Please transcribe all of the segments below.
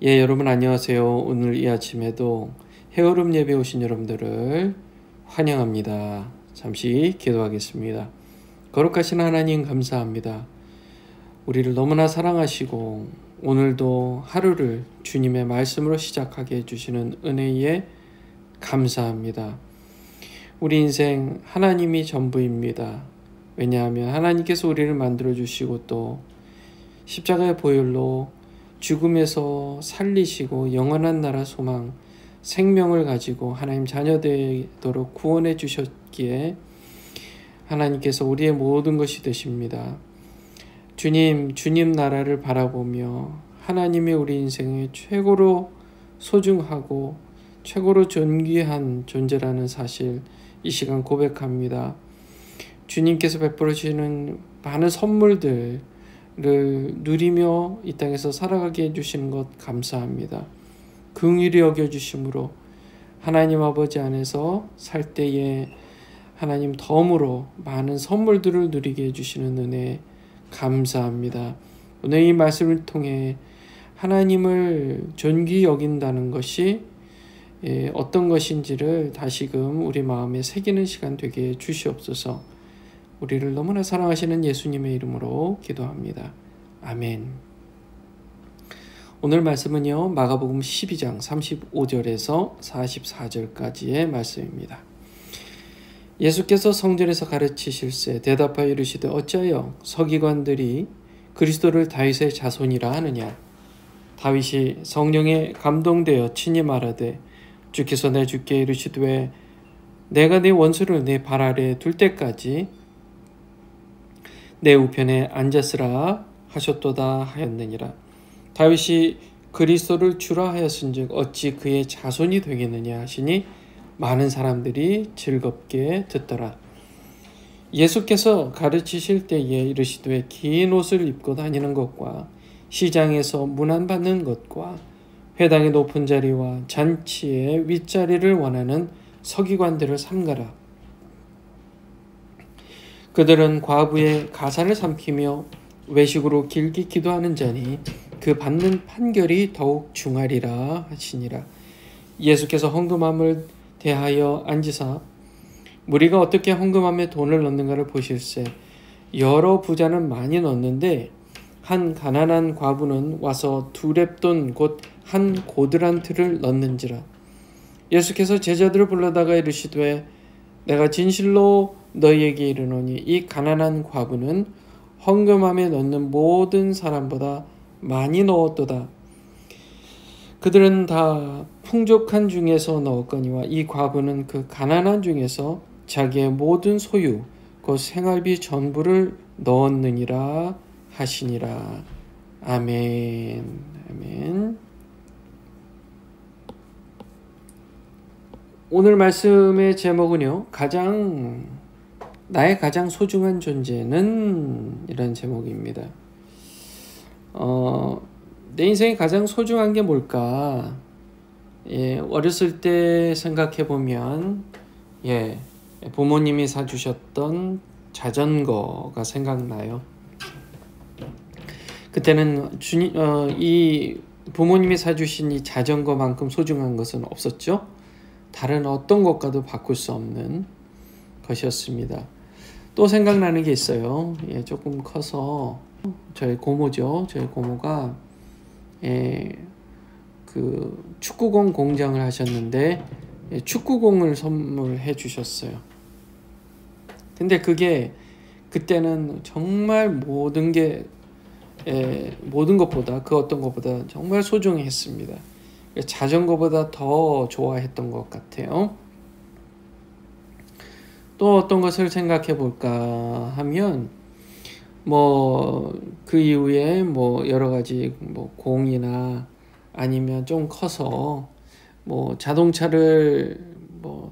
예, 여러분 안녕하세요. 오늘 이 아침에도 헤어룸 예배 오신 여러분들을 환영합니다. 잠시 기도하겠습니다. 거룩하신 하나님 감사합니다. 우리를 너무나 사랑하시고 오늘도 하루를 주님의 말씀으로 시작하게 해주시는 은혜에 감사합니다. 우리 인생 하나님이 전부입니다. 왜냐하면 하나님께서 우리를 만들어주시고 또 십자가의 보혈로 죽음에서 살리시고 영원한 나라 소망, 생명을 가지고 하나님 자녀 되도록 구원해 주셨기에 하나님께서 우리의 모든 것이 되십니다. 주님 나라를 바라보며 하나님의 우리 인생의 최고로 소중하고 최고로 존귀한 존재라는 사실 이 시간 고백합니다. 주님께서 베풀어 주시는 많은 선물들 를 누리며 이 땅에서 살아가게 해주시는 것 감사합니다. 긍휼히 여겨주심으로 하나님 아버지 안에서 살 때에 하나님 덤으로 많은 선물들을 누리게 해주시는 은혜 감사합니다. 오늘 이 말씀을 통해 하나님을 존귀히 여긴다는 것이 어떤 것인지를 다시금 우리 마음에 새기는 시간 되게 주시옵소서. 우리를 너무나 사랑하시는 예수님의 이름으로 기도합니다. 아멘. 오늘 말씀은요, 마가복음 12장 35절에서 44절까지의 말씀입니다. 예수께서 성전에서 가르치실세 대답하여 이르시되 어찌하여 서기관들이 그리스도를 다윗의 자손이라 하느냐. 다윗이 성령에 감동되어 친히 말하되 주께서 내 주께 이르시되 내가 네 원수를 내 발 아래에 둘 때까지 내 우편에 앉았으라 하셨도다 하였느니라. 다윗이 그리스도를 주라 하였은즉 어찌 그의 자손이 되겠느냐 하시니 많은 사람들이 즐겁게 듣더라. 예수께서 가르치실 때에 이르시되 긴 옷을 입고 다니는 것과 시장에서 문안받는 것과 회당의 높은 자리와 잔치의 윗자리를 원하는 서기관들을 삼가라. 그들은 과부의 가사를 삼키며 외식으로 길게 기도하는 자니 그 받는 판결이 더욱 중하리라 하시니라. 예수께서 헌금함을 대하여 앉으사 무리가 어떻게 헌금함에 돈을 넣는가를 보실세 여러 부자는 많이 넣는데 한 가난한 과부는 와서 두 렙돈 곧 한 고드란트를 넣는지라. 예수께서 제자들을 불러다가 이르시되 내가 진실로 너희에게 이르노니 이 가난한 과부는 헌금함에 넣는 모든 사람보다 많이 넣었도다. 그들은 다 풍족한 중에서 넣었거니와 이 과부는 그 가난한 중에서 자기의 모든 소유 곧 생활비 전부를 넣었느니라 하시니라. 아멘. 아멘. 오늘 말씀의 제목은요, 나의 가장 소중한 존재는 이런 제목입니다. 내 인생에 가장 소중한 게 뭘까? 어렸을 때 생각해 보면 부모님이 사주셨던 자전거가 생각나요. 그때는 이 부모님이 사주신 이 자전거만큼 소중한 것은 없었죠. 다른 어떤 것과도 바꿀 수 없는 것이었습니다. 또 생각나는 게 있어요. 조금 커서 저희 고모죠. 저희 고모가 그 축구공 공장을 하셨는데 축구공을 선물해 주셨어요. 근데 그게 그때는 정말 모든 것보다 그 어떤 것보다 정말 소중했습니다. 자전거보다 더 좋아했던 것 같아요. 또 어떤 것을 생각해 볼까 하면 그 이후에 여러 가지 공이나 아니면 좀 커서 자동차를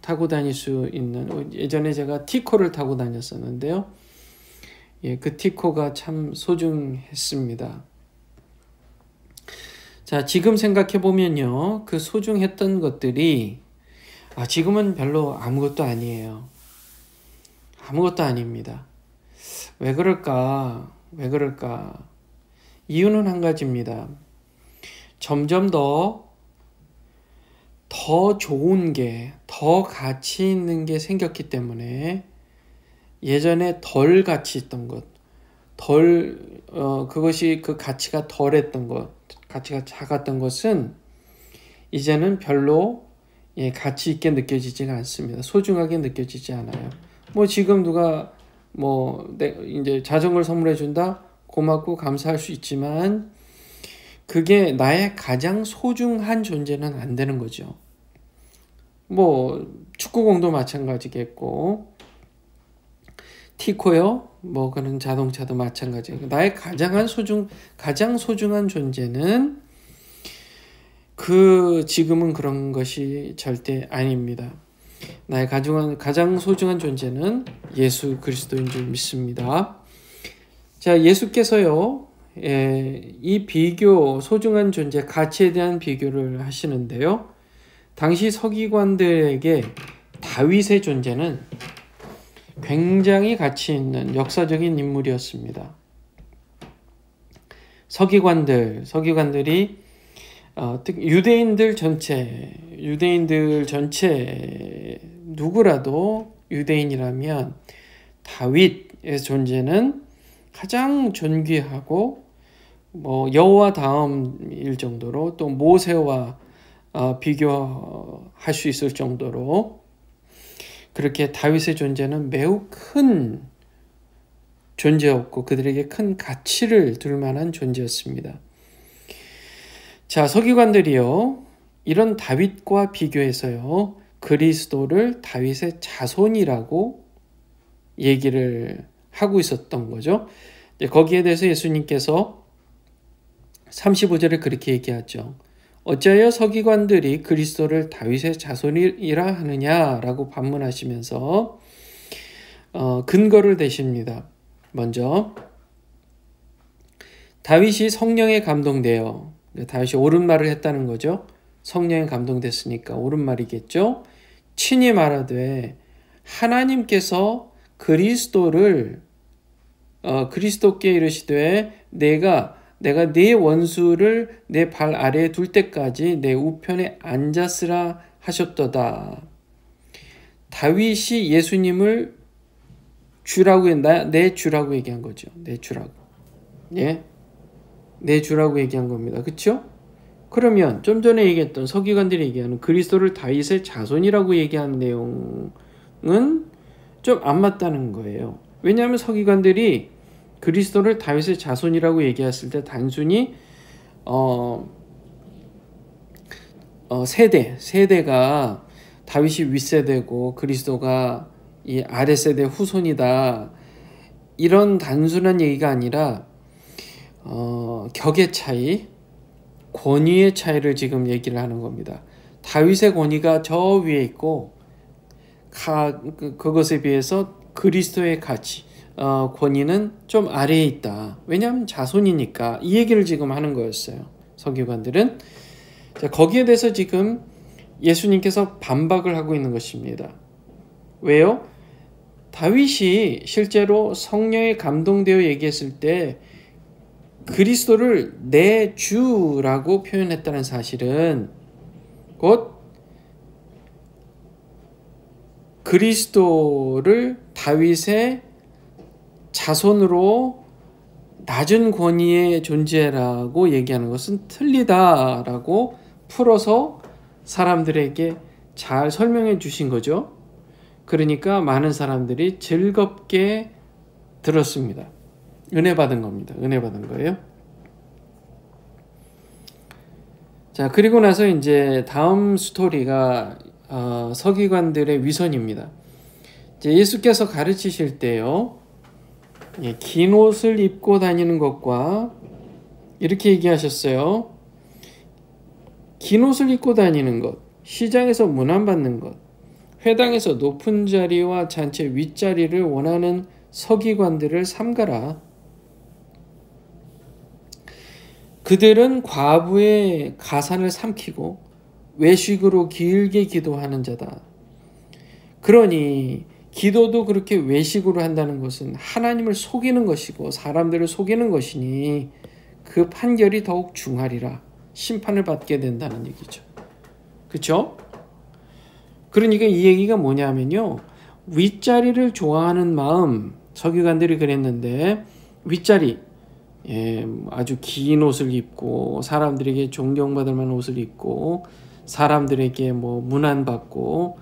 타고 다닐 수 있는 예전에 제가 티코를 타고 다녔었는데요. 그 티코가 참 소중했습니다. 자, 지금 생각해 보면요, 그 소중했던 것들이 지금은 별로 아무것도 아니에요. 아무것도 아닙니다. 왜 그럴까? 이유는 한 가지입니다. 점점 더 좋은 게, 더 가치 있는 게 생겼기 때문에 예전에 덜 가치 있던 것, 그것이 그 가치가 덜했던 것, 가치가 작았던 것은 이제는 별로 가치 있게 느껴지지가 않습니다. 소중하게 느껴지지 않아요. 뭐 지금 누가 이제 자전거를 선물해 준다? 고맙고 감사할 수 있지만 그게 나의 가장 소중한 존재는 안 되는 거죠. 뭐 축구공도 마찬가지겠고 티코요? 그런 자동차도 마찬가지고 나의 가장 소중한 존재는 지금은 그런 것이 절대 아닙니다. 나의 가장 소중한 존재는 예수 그리스도인 줄 믿습니다. 자, 예수께서요, 이 소중한 존재, 가치에 대한 비교를 하시는데요. 당시 서기관들에게 다윗의 존재는 굉장히 가치 있는 역사적인 인물이었습니다. 서기관들이 유대인들 전체 누구라도 유대인이라면 다윗의 존재는 가장 존귀하고 여호와 다음일 정도로 또 모세와 비교할 수 있을 정도로 그렇게 다윗의 존재는 매우 큰 존재였고 그들에게 큰 가치를 둘 만한 존재였습니다. 자, 서기관들이요, 이런 다윗과 비교해서요, 그리스도를 다윗의 자손이라고 얘기를 하고 있었던 거죠. 거기에 대해서 예수님께서 35절에 그렇게 얘기하죠. 어찌하여 서기관들이 그리스도를 다윗의 자손이라 하느냐라고 반문하시면서 근거를 대십니다. 먼저 다윗이 성령에 감동되어, 다윗이 옳은 말을 했다는 거죠. 성령에 감동됐으니까 옳은 말이겠죠. 친히 말하되 하나님께서 그리스도께 이르시되 내가 네 원수를 내 발 아래에 둘 때까지 내 우편에 앉았으라 하셨도다. 다윗이 예수님을 내 주라고 얘기한 거죠. 내 주라고. 예? 내 주라고 얘기한 겁니다. 그렇죠? 그러면 좀 전에 얘기했던 서기관들이 얘기하는 그리스도를 다윗의 자손이라고 얘기한 내용은 좀 안 맞다는 거예요. 왜냐하면 서기관들이 그리스도를 다윗의 자손이라고 얘기했을 때 단순히 세대가 다윗이 윗세대고 그리스도가 이 아랫세대 후손이다, 이런 단순한 얘기가 아니라 격의 차이, 권위의 차이를 지금 얘기를 하는 겁니다. 다윗의 권위가 저 위에 있고 그것에 비해서 그리스도의 가치, 권위는 좀 아래에 있다. 왜냐하면 자손이니까. 이 얘기를 지금 하는 거였어요, 서기관들은. 자, 거기에 대해서 지금 예수님께서 반박을 하고 있는 것입니다. 왜요? 다윗이 실제로 성령에 감동되어 얘기했을 때 그리스도를 내 주라고 표현했다는 사실은 곧 그리스도를 다윗의 자손으로 낮은 권위의 존재라고 얘기하는 것은 틀리다라고 풀어서 사람들에게 잘 설명해 주신 거죠. 그러니까 많은 사람들이 즐겁게 들었습니다. 은혜 받은 겁니다. 은혜 받은 거예요. 자, 그리고 나서 이제 다음 스토리가 서기관들의 위선입니다. 이제 예수께서 가르치실 때요, 긴 옷을 입고 다니는 것과 이렇게 얘기하셨어요. 긴 옷을 입고 다니는 것, 시장에서 문안받는 것, 회당에서 높은 자리와 잔치 윗자리를 원하는 서기관들을 삼가라. 그들은 과부의 가산을 삼키고 외식으로 길게 기도하는 자다. 그러니 기도도 그렇게 외식으로 한다는 것은 하나님을 속이는 것이고 사람들을 속이는 것이니 그 판결이 더욱 중하리라. 심판을 받게 된다는 얘기죠. 그렇죠? 그러니까 이 얘기가 뭐냐면요. 윗자리를 좋아하는 마음, 서기관들이 그랬는데 윗자리, 아주 긴 옷을 입고 사람들에게 존경받을 만한 옷을 입고 사람들에게 뭐 문안받고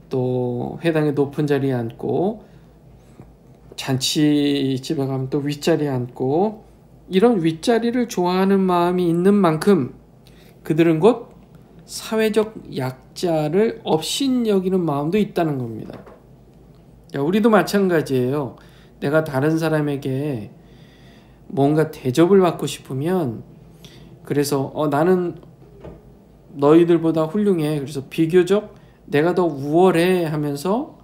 또 회당의 높은 자리에 앉고 잔치집에 가면 또 윗자리에 앉고 이런 윗자리를 좋아하는 마음이 있는 만큼 그들은 곧 사회적 약자를 업신여기는 마음도 있다는 겁니다. 우리도 마찬가지예요. 내가 다른 사람에게 뭔가 대접을 받고 싶으면 그래서 나는 너희들보다 훌륭해. 그래서 비교적 내가 더 우월해 하면서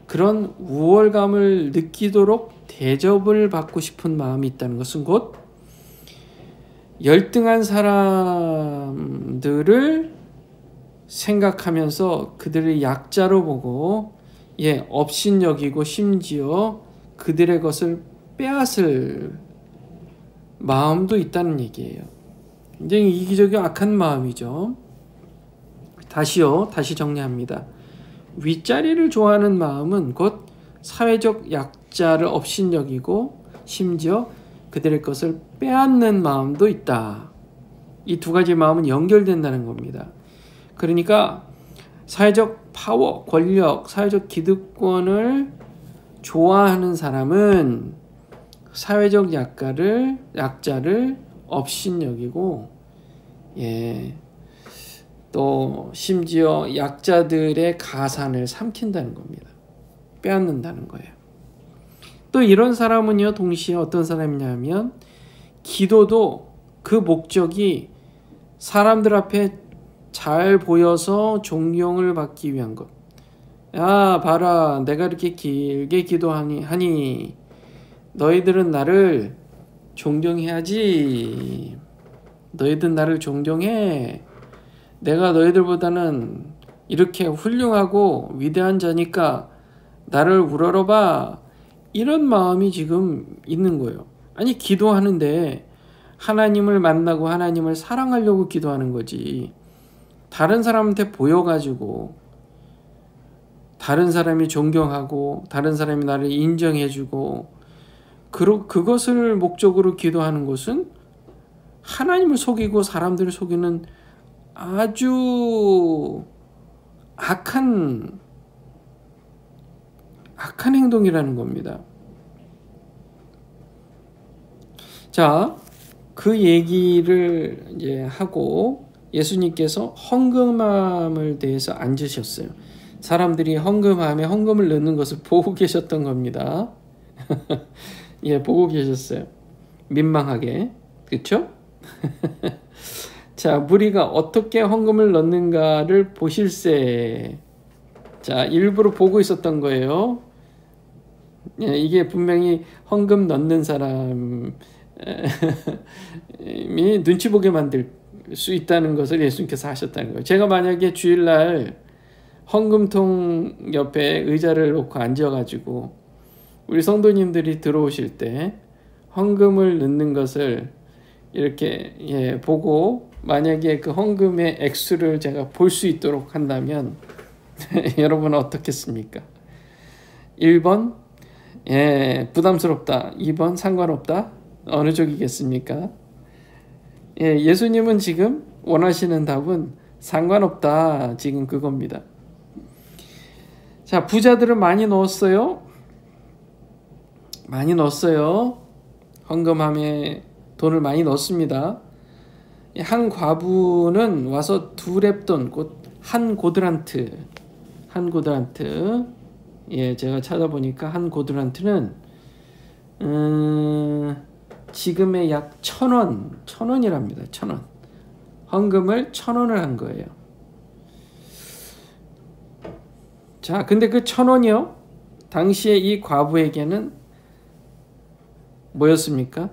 그런 우월감을 느끼도록 대접을 받고 싶은 마음이 있다는 것은 곧 열등한 사람들을 생각하면서 그들을 약자로 보고 업신여기고 심지어 그들의 것을 빼앗을 마음도 있다는 얘기예요. 굉장히 이기적이고 악한 마음이죠. 다시 정리합니다. 윗자리를 좋아하는 마음은 곧 사회적 약자를 업신여기고 심지어 그들의 것을 빼앗는 마음도 있다. 이 두 가지 마음은 연결된다는 겁니다. 그러니까 사회적 파워, 권력, 사회적 기득권을 좋아하는 사람은 사회적 약자를 업신여기고 또 심지어 약자들의 가산을 삼킨다는 겁니다. 빼앗는다는 거예요. 또 이런 사람은요, 동시에 어떤 사람이냐면 기도도 그 목적이 사람들 앞에 잘 보여서 존경을 받기 위한 것. 야, 봐라, 내가 이렇게 길게 기도하니 너희들은 나를 존경해야지. 너희들 나를 존경해. 내가 너희들보다는 이렇게 훌륭하고 위대한 자니까 나를 우러러봐. 이런 마음이 지금 있는 거예요. 아니, 기도하는데 하나님을 만나고 하나님을 사랑하려고 기도하는 거지. 다른 사람한테 보여가지고 다른 사람이 존경하고 다른 사람이 나를 인정해주고 그것을 목적으로 기도하는 것은 하나님을 속이고 사람들을 속이는 아주 악한 행동이라는 겁니다. 자, 그 얘기를 이제 하고 예수님께서 헌금함을 대해서 앉으셨어요. 사람들이 헌금함에 헌금을 넣는 것을 보고 계셨던 겁니다. 보고 계셨어요. 민망하게. 그렇죠? 자, 무리가 어떻게 헌금을 넣는가를 보실세. 자, 일부러 보고 있었던 거예요. 이게 분명히 헌금 넣는 사람이 눈치 보게 만들 수 있다는 것을 예수님께서 하셨다는 거예요. 제가 만약에 주일날 헌금통 옆에 의자를 놓고 앉아가지고 우리 성도님들이 들어오실 때 헌금을 넣는 것을 이렇게 보고 만약에 그 헌금의 액수를 제가 볼 수 있도록 한다면 여러분은 어떻겠습니까? 1번 부담스럽다. 2번 상관없다. 어느 쪽이겠습니까? 예수님은 지금 원하시는 답은 상관없다. 지금 그겁니다. 자, 부자들은 많이 넣었어요. 헌금함에 돈을 많이 넣습니다. 한 과부는 와서 2렙돈, 곧 한 고드란트. 제가 찾아보니까 한 고드란트는 지금의 약 1,000원이랍니다. 1,000원. 헌금을 1,000원을 한 거예요. 자, 근데 그 1,000원이요. 당시에 이 과부에게는 뭐였습니까?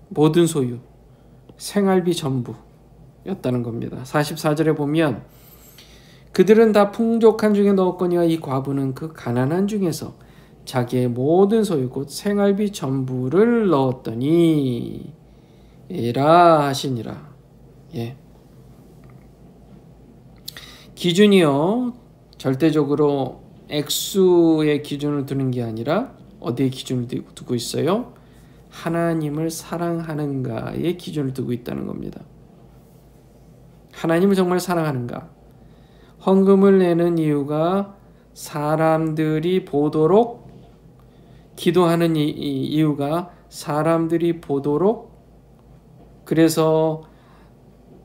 모든 소유, 생활비 전부였다는 겁니다. 44절에 보면 그들은 다 풍족한 중에 넣었거니와 이 과부는 그 가난한 중에서 자기의 모든 소유 곧 생활비 전부를 넣었더니 하시니라. 예. 기준이요, 절대적으로 액수의 기준을 두는 게 아니라 어디에 기준을 두고 있어요? 하나님을 사랑하는가의 기준을 두고 있다는 겁니다. 하나님을 정말 사랑하는가? 헌금을 내는 이유가 사람들이 보도록, 기도하는 이유가 사람들이 보도록, 그래서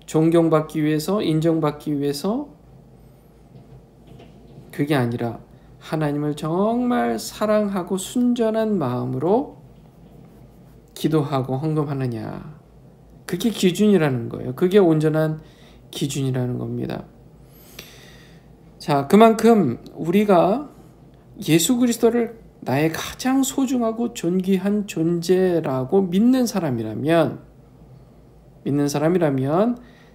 존경받기 위해서, 인정받기 위해서, 그게 아니라 하나님을 정말 사랑하고 순전한 마음으로 기도하고 헌금하느냐, 그게 기준이라는 거예요. 그게 온전한 기준이라는 겁니다. 자, 그만큼 우리가 예수 그리스도를 나의 가장 소중하고 존귀한 존재라고 믿는 사람이라면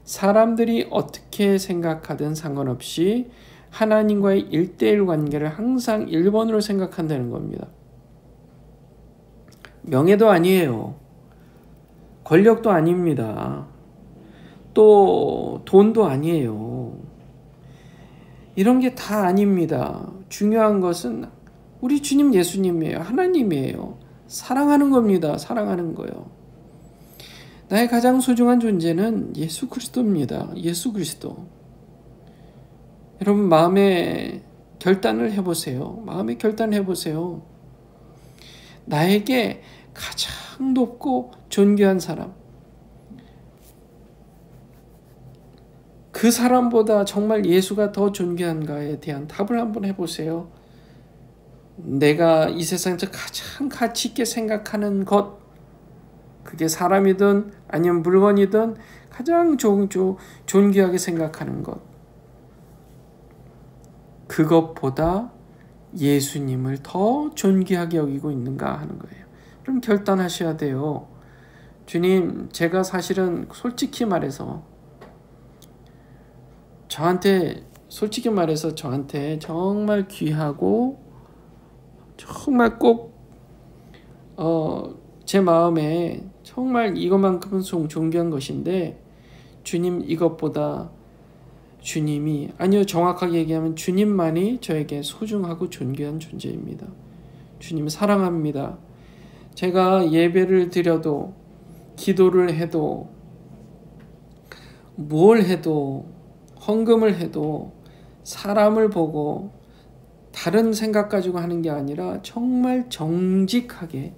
사람들이 어떻게 생각하든 상관없이 하나님과의 1:1 관계를 항상 1번으로 생각한다는 겁니다. 명예도 아니에요. 권력도 아닙니다. 또 돈도 아니에요. 이런 게 다 아닙니다. 중요한 것은 우리 주님 예수님이에요. 하나님이에요. 사랑하는 겁니다. 사랑하는 거요. 나의 가장 소중한 존재는 예수 그리스도입니다. 예수 그리스도. 여러분, 마음의 결단을 해보세요. 마음의 결단을 해보세요. 나에게 가장 높고 존귀한 사람, 그 사람보다 정말 예수가 더 존귀한가에 대한 답을 한번 해보세요. 내가 이 세상에서 가장 가치 있게 생각하는 것, 그게 사람이든 아니면 물건이든 가장 존귀하게 생각하는 것, 그것보다 예수님을 더 존귀하게 여기고 있는가 하는 거예요. 그럼 결단하셔야 돼요. 주님, 제가 사실은 솔직히 말해서 저한테 정말 귀하고 정말 꼭 제 마음에 정말 이것만큼은 존귀한 것인데, 주님, 이것보다 정확하게 얘기하면 주님만이 저에게 소중하고 존귀한 존재입니다. 주님 사랑합니다. 제가 예배를 드려도, 기도를 해도, 뭘 해도, 헌금을 해도 사람을 보고 다른 생각 가지고 하는 게 아니라 정말 정직하게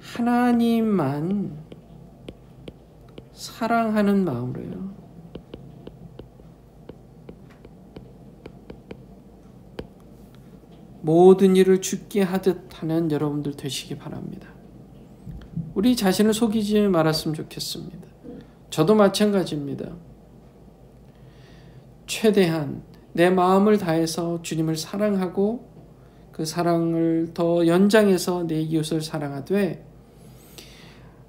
하나님만 사랑하는 마음으로요. 모든 일을 주께 하듯 하는 여러분들 되시기 바랍니다. 우리 자신을 속이지 말았으면 좋겠습니다. 저도 마찬가지입니다. 최대한 내 마음을 다해서 주님을 사랑하고 그 사랑을 더 연장해서 내 이웃을 사랑하되,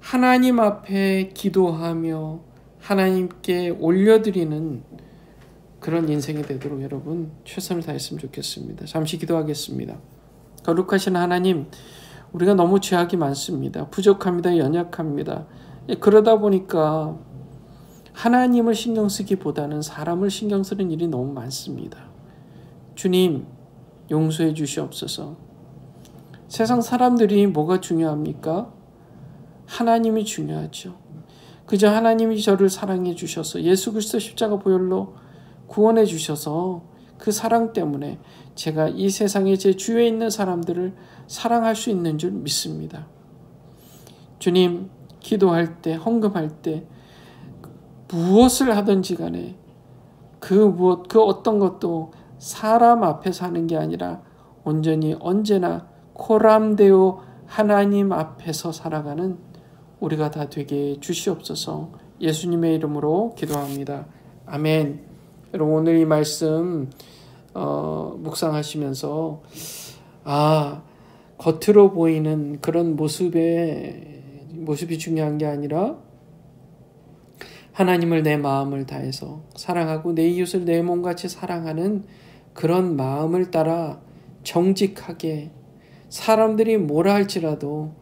하나님 앞에 기도하며 하나님께 올려드리는 그런 인생이 되도록 여러분 최선을 다했으면 좋겠습니다. 잠시 기도하겠습니다. 거룩하신 하나님, 우리가 너무 죄악이 많습니다. 부족합니다. 연약합니다. 그러다 보니까 하나님을 신경 쓰기보다는 사람을 신경 쓰는 일이 너무 많습니다. 주님, 용서해 주시옵소서. 세상 사람들이 뭐가 중요합니까? 하나님이 중요하죠. 그저 하나님이 저를 사랑해 주셔서 예수 그리스도 십자가 보혈로 구원해 주셔서 그 사랑 때문에 제가 이 세상에 제 주위에 있는 사람들을 사랑할 수 있는 줄 믿습니다. 주님, 기도할 때, 헌금할 때 무엇을 하든지 간에 그 어떤 것도 사람 앞에서 하는 게 아니라 온전히 언제나 코람데오 하나님 앞에서 살아가는 우리가 다 되게 주시옵소서. 예수님의 이름으로 기도합니다. 아멘. 여러분, 오늘 이 말씀 묵상하시면서 겉으로 보이는 그런 모습이 중요한 게 아니라 하나님을 내 마음을 다해서 사랑하고 내 이웃을 내 몸같이 사랑하는 그런 마음을 따라 정직하게 사람들이 뭐라 할지라도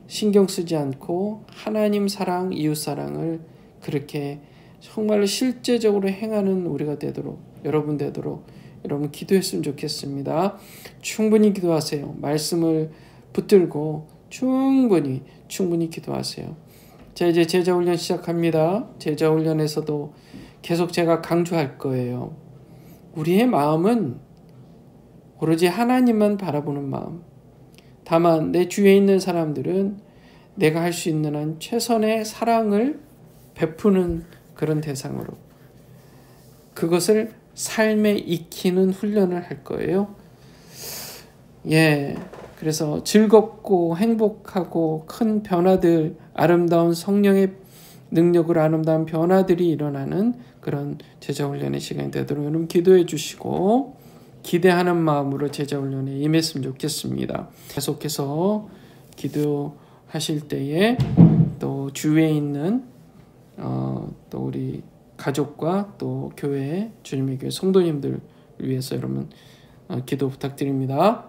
신경 쓰지 않고 하나님 사랑, 이웃 사랑을 그렇게 정말 실제적으로 행하는 우리가 되도록, 여러분 되도록 여러분 기도했으면 좋겠습니다. 충분히 기도하세요. 말씀을 붙들고 충분히 기도하세요. 자, 이제 제자훈련 시작합니다. 제자훈련에서도 계속 제가 강조할 거예요. 우리의 마음은 오로지 하나님만 바라보는 마음. 다만 내 주위에 있는 사람들은 내가 할 수 있는 한 최선의 사랑을 베푸는 그런 대상으로 그것을 삶에 익히는 훈련을 할 거예요. 그래서 즐겁고 행복하고 큰 변화들, 아름다운 성령의 능력으로 아름다운 변화들이 일어나는 그런 제자훈련의 시간이 되도록 여러분 기도해 주시고 기대하는 마음으로 제자훈련에 임했으면 좋겠습니다. 계속해서 기도하실 때에 또 주위에 있는 또 우리 가족과 또 교회, 주님의 교회 성도님들 위해서 여러분 기도 부탁드립니다.